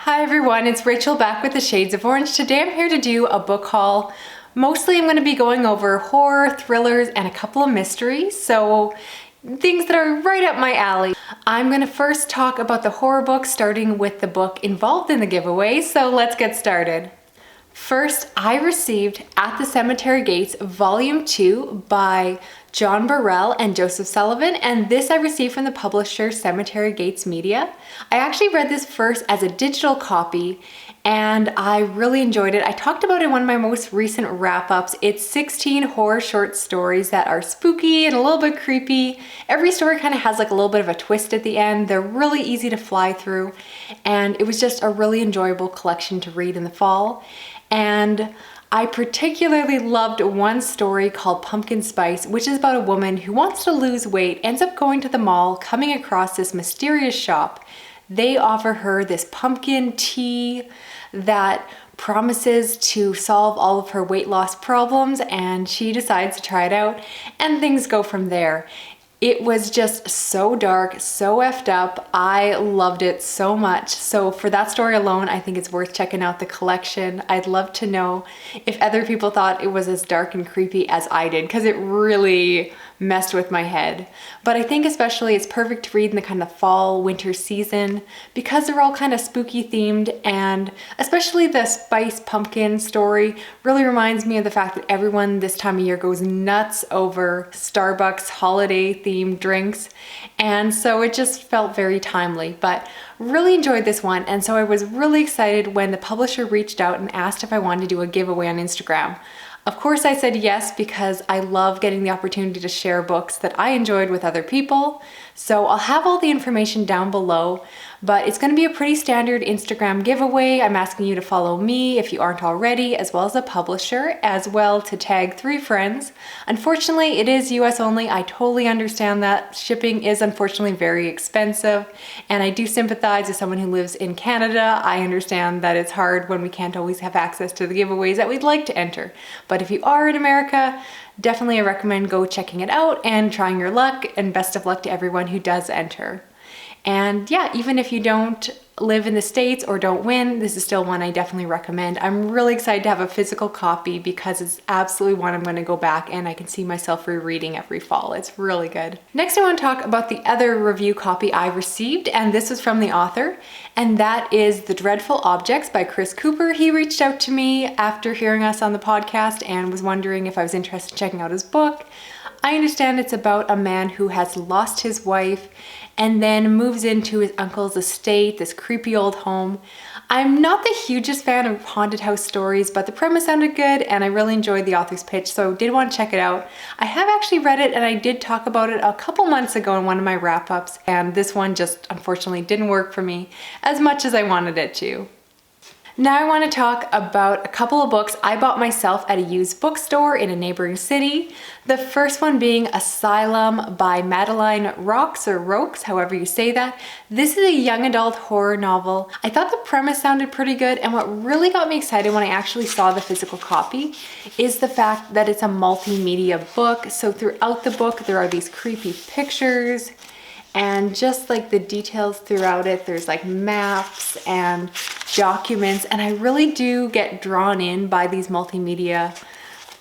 Hi everyone, it's Rachel back with the Shades of Orange. Today I'm here to do a book haul. Mostly I'm going to be going over horror, thrillers, and a couple of mysteries, so things that are right up my alley. I'm going to first talk about the horror book, starting with the book involved in the giveaway, so let's get started. First, I received At the Cemetery Gates Volume 2 by John Brhel and Joseph Sullivan, and this I received from the publisher Cemetery Gates Media. I actually read this first as a digital copy and I really enjoyed it. I talked about it in one of my most recent wrap-ups. It's 16 horror short stories that are spooky and a little bit creepy. Every story kind of has like a little bit of a twist at the end. They're really easy to fly through, and it was just a really enjoyable collection to read in the fall. And I particularly loved one story called Pumpkin Spice, which is about a woman who wants to lose weight, ends up going to the mall, coming across this mysterious shop. They offer her this pumpkin tea that promises to solve all of her weight loss problems, and she decides to try it out, and things go from there. It was just so dark, so effed up. I loved it so much. So for that story alone, I think it's worth checking out the collection. I'd love to know if other people thought it was as dark and creepy as I did, because it really messed with my head. But I think especially it's perfect to read in the kind of fall, winter season because they're all kind of spooky themed, and especially the spice pumpkin story really reminds me of the fact that everyone this time of year goes nuts over Starbucks holiday themed drinks, and so it just felt very timely. But really enjoyed this one, and so I was really excited when the publisher reached out and asked if I wanted to do a giveaway on Instagram. Of course I said yes, because I love getting the opportunity to share books that I enjoyed with other people. So I'll have all the information down below, but it's going to be a pretty standard Instagram giveaway. I'm asking you to follow me if you aren't already, as well as the publisher, as well to tag 3 friends. Unfortunately, it is US only. I totally understand that. Shipping is unfortunately very expensive, and I do sympathize with someone who lives in Canada. I understand that it's hard when we can't always have access to the giveaways that we'd like to enter. But if you are in America, definitely I recommend go checking it out and trying your luck, and best of luck to everyone who does enter. And yeah, even if you don't live in the States or don't win, this is still one I definitely recommend. I'm really excited to have a physical copy because it's absolutely one I'm going to go back and I can see myself rereading every fall. It's really good. Next, I want to talk about the other review copy I received, and this was from the author, and that is The Dreadful Objects by Chris Cooper. He reached out to me after hearing us on the podcast and was wondering if I was interested in checking out his book. I understand it's about a man who has lost his wife and then moves into his uncle's estate, this creepy old home. I'm not the hugest fan of haunted house stories, but the premise sounded good and I really enjoyed the author's pitch, so did want to check it out. I have actually read it, and I did talk about it a couple months ago in one of my wrap-ups, and this one just unfortunately didn't work for me as much as I wanted it to. Now I want to talk about a couple of books I bought myself at a used bookstore in a neighboring city. The first one being Asylum by Madeline Rocks, or Rokes, however you say that. This is a young adult horror novel. I thought the premise sounded pretty good, and what really got me excited when I actually saw the physical copy is the fact that it's a multimedia book. So throughout the book there are these creepy pictures, and just like the details throughout it, there's like maps and documents, and I really do get drawn in by these multimedia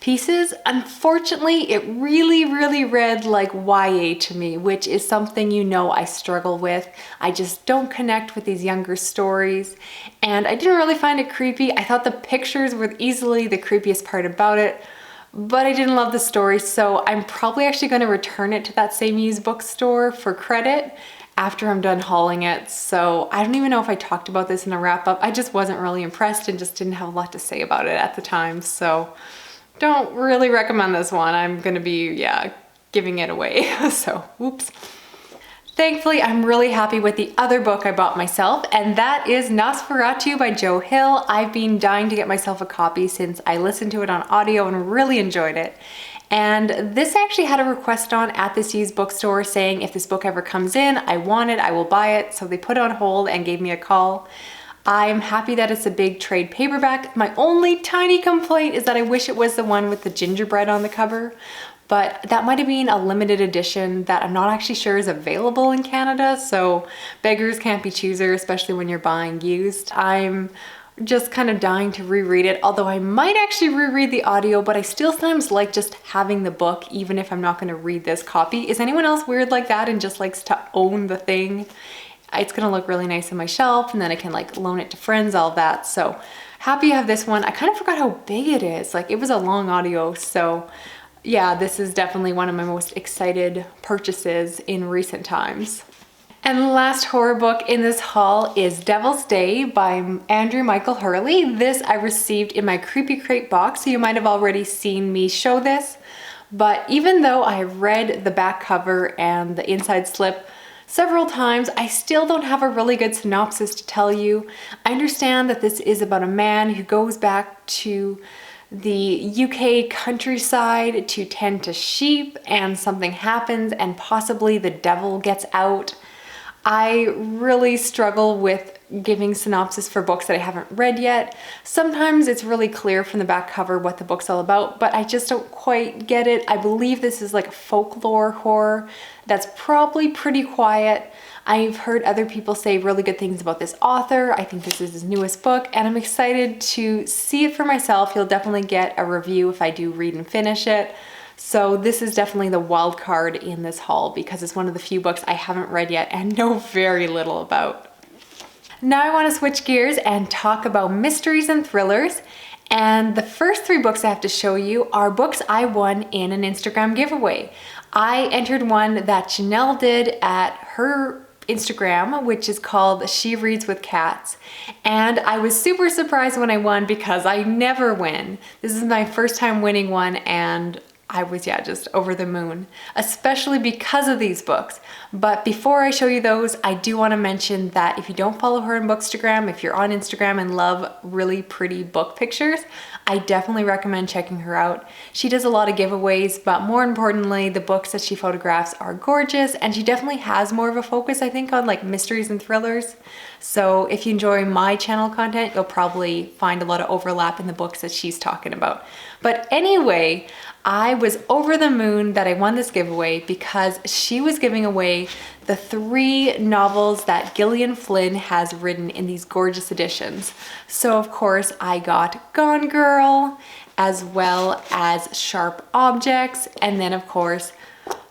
pieces. Unfortunately, it really read like YA to me, which is something you know I struggle with. I just don't connect with these younger stories, and I didn't really find it creepy. I thought the pictures were easily the creepiest part about it, but I didn't love the story, so I'm probably actually going to return it to that same used bookstore for credit after I'm done hauling it. So I don't even know if I talked about this in a wrap-up. I just wasn't really impressed and just didn't have a lot to say about it at the time, so don't really recommend this one. I'm going to be, giving it away, so whoops. Thankfully, I'm really happy with the other book I bought myself, and that is Nosferatu by Joe Hill. I've been dying to get myself a copy since I listened to it on audio and really enjoyed it. And this I actually had a request on at this used bookstore saying if this book ever comes in, I want it, I will buy it. So they put it on hold and gave me a call. I'm happy that it's a big trade paperback. My only tiny complaint is that I wish it was the one with the gingerbread on the cover. but that might have been a limited edition that I'm not actually sure is available in Canada, so beggars can't be choosers, especially when you're buying used. I'm just kind of dying to reread it, although I might actually reread the audio, but I still sometimes like just having the book, even if I'm not going to read this copy. Is anyone else weird like that and just likes to own the thing? It's going to look really nice on my shelf, and then I can like loan it to friends, all of that. So happy I have this one. I kind of forgot how big it is. Like, it was a long audio, so yeah, this is definitely one of my most excited purchases in recent times. And the last horror book in this haul is Devil's Day by Andrew Michael Hurley. This I received in my Creepy Crate box, so you might have already seen me show this. But even though I read the back cover and the inside slip several times, I still don't have a really good synopsis to tell you. I understand that this is about a man who goes back to the UK countryside to tend to sheep, and something happens and possibly the devil gets out. I really struggle with giving synopsis for books that I haven't read yet. Sometimes it's really clear from the back cover what the book's all about, but I just don't quite get it. I believe this is like a folklore horror that's probably pretty quiet. I've heard other people say really good things about this author. I think this is his newest book, and I'm excited to see it for myself. You'll definitely get a review if I do read and finish it. So this is definitely the wild card in this haul because it's one of the few books I haven't read yet and know very little about. Now I want to switch gears and talk about mysteries and thrillers. And the first 3 books I have to show you are books I won in an Instagram giveaway. I entered one that Janelle did at her Instagram, which is called She Reads with Cats. And I was super surprised when I won because I never win. This is my first time winning one, and I was, just over the moon, especially because of these books. But before I show you those, I do want to mention that if you don't follow her on Bookstagram, if you're on Instagram and love really pretty book pictures, I definitely recommend checking her out. She does a lot of giveaways, but more importantly, the books that she photographs are gorgeous, and she definitely has more of a focus, I think, on like mysteries and thrillers. So if you enjoy my channel content, you'll probably find a lot of overlap in the books that she's talking about. But anyway, I was over the moon that I won this giveaway because she was giving away the 3 novels that Gillian Flynn has written in these gorgeous editions. So of course I got Gone Girl, as well as Sharp Objects, and then of course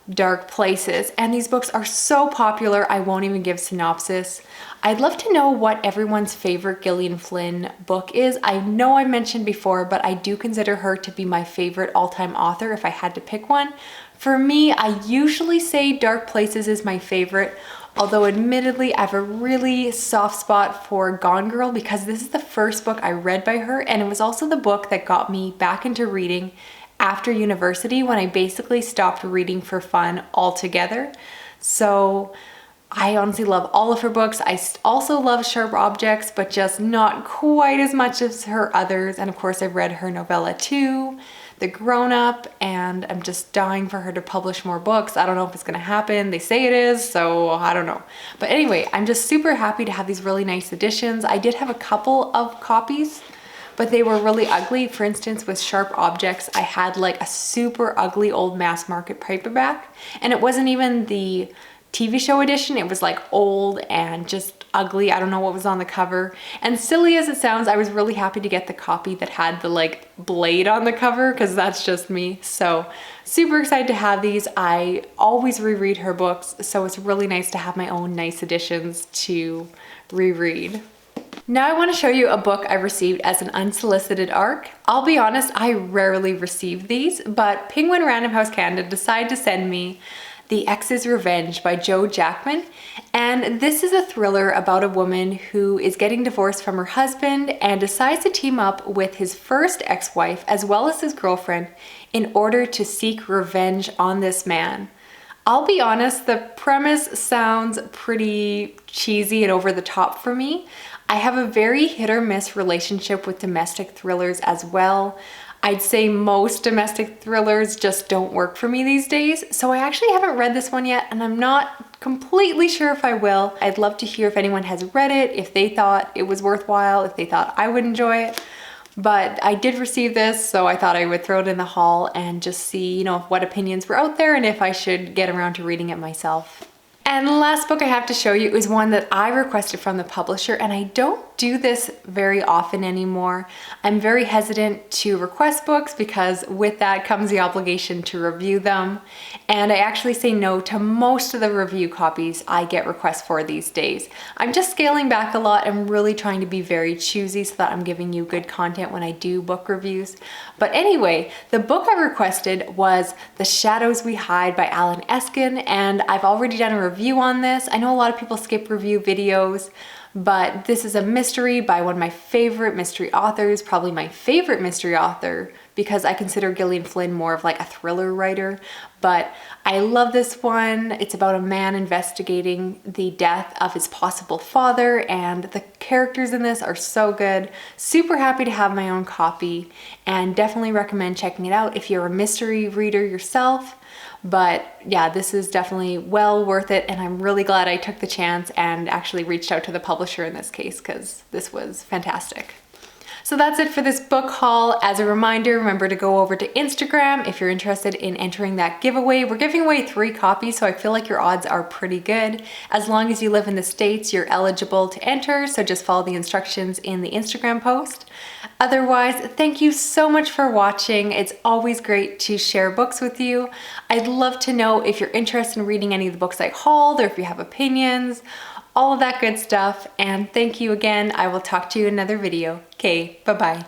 Dark Places. And these books are so popular, I won't even give synopsis. I'd love to know what everyone's favorite Gillian Flynn book is. I know I mentioned before, but I do consider her to be my favorite all-time author if I had to pick one. For me, I usually say Dark Places is my favorite, although admittedly I have a really soft spot for Gone Girl because this is the first book I read by her, and it was also the book that got me back into reading after university when I basically stopped reading for fun altogether. So I honestly love all of her books. I also love Sharp Objects, but just not quite as much as her others. And of course I've read her novella too, The Grown Up, and I'm just dying for her to publish more books. I don't know if it's gonna happen. They say it is, so I don't know. But anyway, I'm just super happy to have these really nice editions. I did have a couple of copies, but they were really ugly. For instance, with Sharp Objects, I had like a super ugly old mass market paperback, and it wasn't even the TV show edition. It was like old and just ugly. I don't know what was on the cover. And silly as it sounds, I was really happy to get the copy that had the like blade on the cover because that's just me. So super excited to have these. I always reread her books, so it's really nice to have my own nice editions to reread. Now I want to show you a book I received as an unsolicited ARC. I'll be honest, I rarely receive these, but Penguin Random House Canada decided to send me The Ex's Revenge by Jo Jackman. And this is a thriller about a woman who is getting divorced from her husband and decides to team up with his first ex-wife as well as his girlfriend in order to seek revenge on this man. I'll be honest, the premise sounds pretty cheesy and over the top for me. I have a very hit or miss relationship with domestic thrillers as well. I'd say most domestic thrillers just don't work for me these days. So I actually haven't read this one yet, and I'm not completely sure if I will. I'd love to hear if anyone has read it, if they thought it was worthwhile, if they thought I would enjoy it. But I did receive this, so I thought I would throw it in the haul and just see, you know, what opinions were out there and if I should get around to reading it myself. And the last book I have to show you is one that I requested from the publisher, and I don't do this very often anymore. I'm very hesitant to request books because with that comes the obligation to review them. And I actually say no to most of the review copies I get requests for these days. I'm just scaling back a lot and really trying to be very choosy so that I'm giving you good content when I do book reviews. But anyway, the book I requested was The Shadows We Hide by Alan Eskin, and I've already done a review on this. I know a lot of people skip review videos, but this is a mystery by one of my favorite mystery authors, probably my favorite mystery author, because I consider Gillian Flynn more of like a thriller writer. But I love this one. It's about a man investigating the death of his possible father, and the characters in this are so good. Super happy to have my own copy, and definitely recommend checking it out if you're a mystery reader yourself. But yeah, this is definitely well worth it, and I'm really glad I took the chance and actually reached out to the publisher in this case because this was fantastic. So that's it for this book haul. As a reminder, remember to go over to Instagram if you're interested in entering that giveaway. We're giving away 3 copies, so I feel like your odds are pretty good. As long as you live in the States, you're eligible to enter, so just follow the instructions in the Instagram post. Otherwise, thank you so much for watching. It's always great to share books with you. I'd love to know if you're interested in reading any of the books I hauled or if you have opinions, all of that good stuff. And thank you again. I will talk to you in another video. Okay, bye-bye.